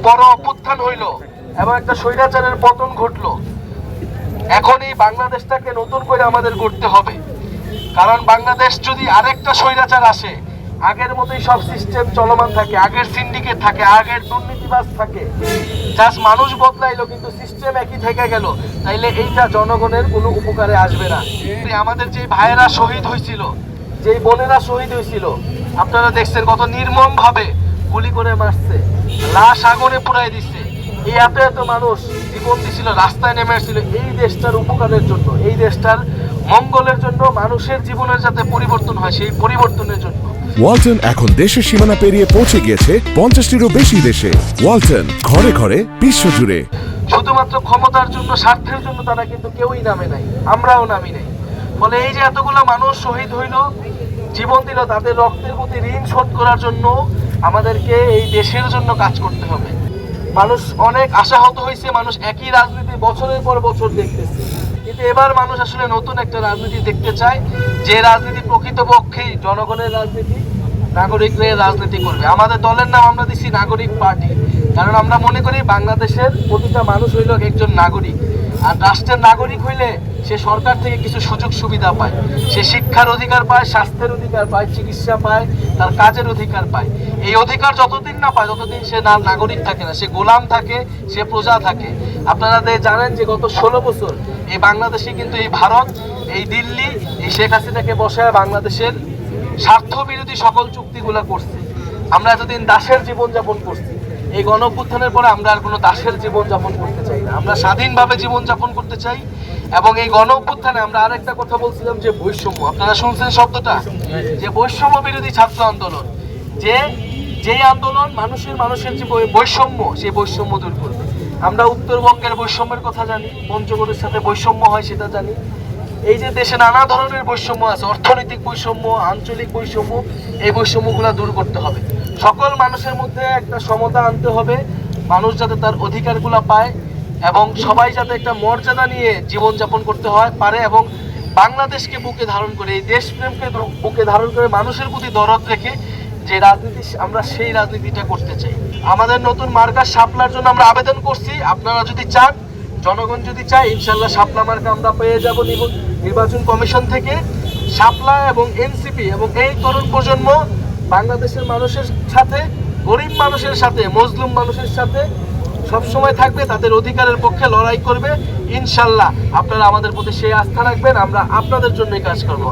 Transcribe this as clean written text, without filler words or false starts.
বড় অভ্যুত্থান হইল এবং একটা স্বৈরাচারের পতন ঘটলো। এখন এই বাংলাদেশটাকে নতুন করে আমাদের গড়তে হবে, কারণ বাংলাদেশ যদি আরেকটা স্বৈরাচার আসে, আগের মতোই সব সিস্টেম চলমান থাকে, আগের সিন্ডিকেট থাকে, আগের দুর্নীতিবাজ থাকে, জাস্ট মানুষ বদলাইলো কিন্তু সিস্টেম একই থেকে গেল, তাইলে এইটা জনগণের কোনো উপকারে আসবে না। আমাদের যে ভাইয়েরা শহীদ হয়েছিল, যে বোনেরা শহীদ হয়েছিল, আপনারা দেখছেন কত নির্মম ভাবে গুলি করে মারছে, লাশ আগুনে পুড়াই দিচ্ছে। এই এত এত মানুষ জীবন দিছিল, রাস্তায় নেমে আসছিল এই দেশটার উপকারের জন্য, এই দেশটার মঙ্গলের জন্য, মানুষের জীবনের যাতে পরিবর্তন হয় সেই পরিবর্তনের জন্য। ওয়ালটন এখন দেশের সীমানা পেরিয়ে পৌঁছে গিয়েছে 50টিরও বেশি দেশে। ওয়ালটন, ঘরে ঘরে, বিশ্বজুড়ে। শুধুমাত্র ক্ষমতার জন্য, স্বার্থের জন্য তারা কিন্তু কেউই নামে নাই, আমরাও নামি নাই। ফলে এই যে এতগুলো মানুষ শহীদ হইল, জীবন দিল, তাদের রক্তের প্রতি ঋণ শোধ করার জন্য আমাদেরকে এই দেশের জন্য কাজ করতে হবে। মানুষ অনেক আশাহত হয়েছে, মানুষ একই রাজনীতি বছরের পর বছর দেখতেছে, কিন্তু এবার মানুষ আসলে নতুন একটা রাজনীতি দেখতে চায়, যে রাজনীতি প্রকৃতপক্ষেই জনগণের রাজনীতি, নাগরিকদের রাজনীতি করবে। আমাদের দলের নাম আমরা দিচ্ছি নাগরিক পার্টি, কারণ আমরা মনে করি বাংলাদেশের প্রতিটা মানুষ হইল একজন নাগরিক, আর রাষ্ট্রের নাগরিক হইলে সে সরকার থেকে কিছু সুযোগ সুবিধা পায়, সে শিক্ষার অধিকার পায়, স্বাস্থ্যের অধিকার পায়, চিকিৎসা পায়, তার কাজের অধিকার পায়। এই অধিকার যতদিন না পায় ততদিন সে নাগরিক থাকে না, সে গোলাম থাকে, সে প্রজা থাকে। আপনারা জানেন যে গত 16 বছর এই বাংলাদেশে কিন্তু এই ভারত, এই দিল্লি, এই শেখ হাসিনাকে বসায় বাংলাদেশের স্বার্থ বিরোধী সকল চুক্তিগুলো করছে। আমরা এতদিন দাসের জীবনযাপন করছি, এই গণঅভ্যুত্থানের পরে আমরা আর কোনো দাসের জীবনযাপন করতে চাই না, আমরা স্বাধীনভাবে জীবনযাপন করতে চাই। এবং এই গণঅভ্যুত্থানে আমরা আরেকটা কথা বলছিলাম যে বৈষম্য, আপনারা শুনছেন শব্দটা, যে বৈষম্য বিরোধী ছাত্র আন্দোলন, যেই আন্দোলন মানুষের যে বৈষম্য, সেই বৈষম্য দূর করবে। আমরা উত্তরবঙ্গের বৈষম্যের কথা জানি, পঞ্চগড়ের সাথে বৈষম্য হয় সেটা জানি। এই যে দেশে নানা ধরনের বৈষম্য আছে, অর্থনৈতিক বৈষম্য, আঞ্চলিক বৈষম্য, এই বৈষম্যগুলো দূর করতে হবে। সকল মানুষের মধ্যে একটা সমতা আনতে হবে, মানুষ যাতে তার অধিকারগুলো পায় এবং সবাই যাতে একটা মর্যাদা নিয়ে জীবনযাপন করতে হয় পারে, এবং বাংলাদেশকে বুকে ধারণ করে, এই দেশপ্রেমকে বুকে ধারণ করে, মানুষের প্রতি দরদ রেখে যে রাজনীতি, আমরা সেই রাজনীতিটা করতে চাই। আমাদের নতুন মার্কা শাপলার জন্য আমরা আবেদন করছি, আপনারা যদি চান, জনগণ যদি চায়, ইনশাল্লাহ শাপলা মার্কা আমরা পেয়ে যাব নির্বাচন কমিশন থেকে। শাপলা এবং এনসিপি এবং এই তরুণ প্রজন্ম বাংলাদেশের মানুষের সাথে, গরিব মানুষের সাথে, মজলুম মানুষের সাথে সবসময় থাকবে, তাদের অধিকারের পক্ষে লড়াই করবে। ইনশাল্লাহ আপনারা আমাদের প্রতি সেই আস্থা রাখবেন, আমরা আপনাদের জন্যই কাজ করবো।